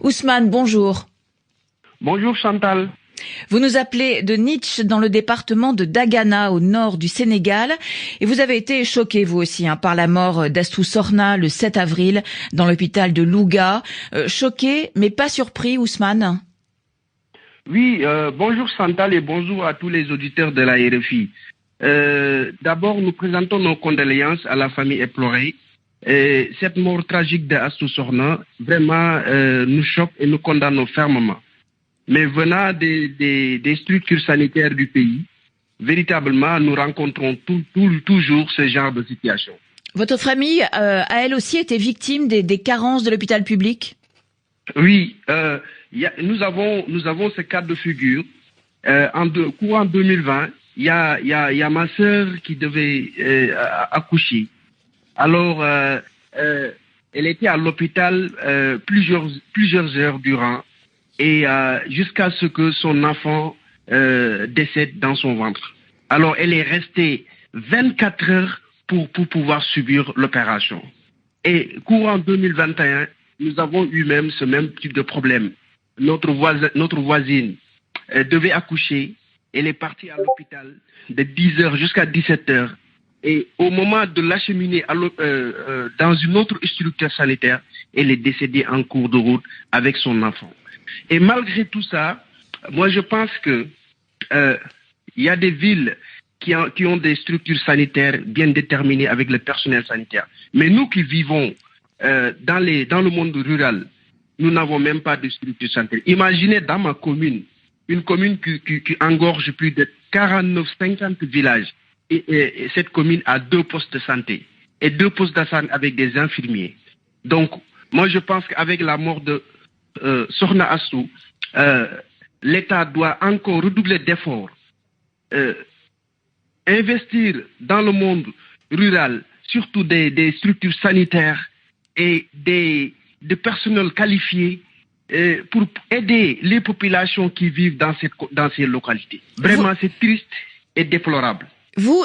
Ousmane, bonjour. Bonjour Chantal. Vous nous appelez de Niche dans le département de Dagana au nord du Sénégal et vous avez été choqué vous aussi par la mort d'Astou Sorna le 7 avril dans l'hôpital de Louga. Choqué mais pas surpris Ousmane? Oui, bonjour Chantal et bonjour à tous les auditeurs de la RFI. D'abord, nous présentons nos condoléances à la famille éplorée. Cette mort tragique d'Astou Sorna vraiment nous choque et nous condamnons fermement. Mais venant des structures sanitaires du pays, véritablement, nous rencontrons toujours ce genre de situation. Votre famille a elle aussi été victime des carences de l'hôpital public? Oui, nous avons ce cas de figure. Courant 2020, il y a ma sœur qui devait accoucher. Alors, elle était à l'hôpital plusieurs heures durant. Et jusqu'à ce que son enfant décède dans son ventre. Alors, elle est restée 24 heures pour pouvoir subir l'opération. Et courant 2021, nous avons eu même ce même type de problème. Notre voisine devait accoucher. Elle est partie à l'hôpital de 10 heures jusqu'à 17 heures. Et au moment de l'acheminer dans une autre structure sanitaire, elle est décédée en cours de route avec son enfant. Et malgré tout ça, moi je pense que il y a des villes qui ont des structures sanitaires bien déterminées avec le personnel sanitaire. Mais nous qui vivons dans le monde rural, nous n'avons même pas de structure sanitaire. Imaginez dans ma commune, une commune qui engorge plus de 49-50 villages. Et cette commune a 2 postes de santé. Et 2 postes de santé avec des infirmiers. Donc, moi je pense qu'avec la mort de Sorna Astou, l'État doit encore redoubler d'efforts, investir dans le monde rural, surtout des structures sanitaires et des personnels qualifiés pour aider les populations qui vivent dans ces localités. Vraiment, c'est triste et déplorable.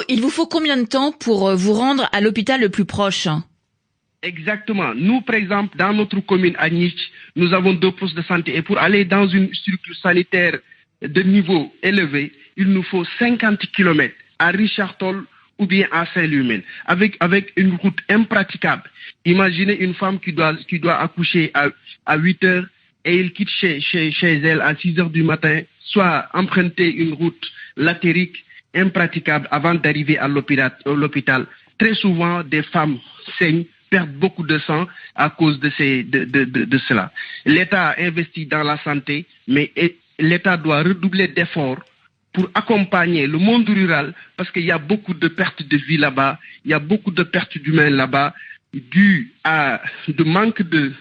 Il vous faut combien de temps pour vous rendre à l'hôpital le plus proche? Exactement. Nous, par exemple, dans notre commune à Niche, nous avons 2 postes de santé. Et pour aller dans une structure sanitaire de niveau élevé, il nous faut 50 km à Richard Toll ou bien à Saint-Louis, avec une route impraticable. Imaginez une femme qui doit accoucher à 8 heures et elle quitte chez elle à 6 heures du matin, soit emprunter une route latérique impraticable avant d'arriver à l'hôpital. Très souvent, des femmes saignent, perdent beaucoup de sang à cause de cela. L'État a investi dans la santé, mais l'État doit redoubler d'efforts pour accompagner le monde rural, parce qu'il y a beaucoup de pertes de vie là-bas, il y a beaucoup de pertes d'humains là-bas, dû à de manque de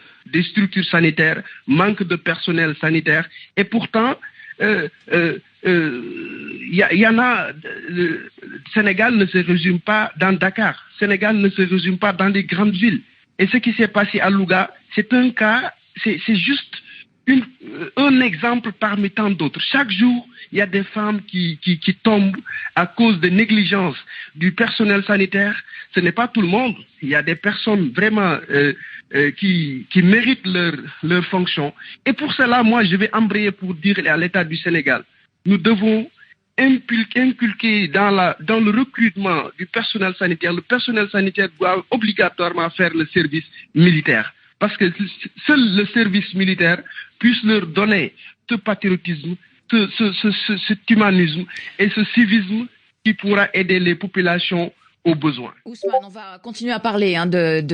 structures sanitaires, manque de personnel sanitaire, et pourtant, le Sénégal ne se résume pas dans Dakar. Le Sénégal ne se résume pas dans les grandes villes. Et ce qui s'est passé à Louga, c'est un cas, c'est juste un exemple parmi tant d'autres. Chaque jour, il y a des femmes qui tombent à cause de négligence du personnel sanitaire. Ce n'est pas tout le monde. Il y a des personnes vraiment qui méritent leur fonction. Et pour cela, moi, je vais embrayer pour dire à l'État du Sénégal, nous devons inculquer dans le recrutement du personnel sanitaire. Le personnel sanitaire doit obligatoirement faire le service militaire. Parce que seul le service militaire puisse leur donner ce patriotisme, cet humanisme et ce civisme qui pourra aider les populations aux besoins. Ousmane, on va continuer à parler de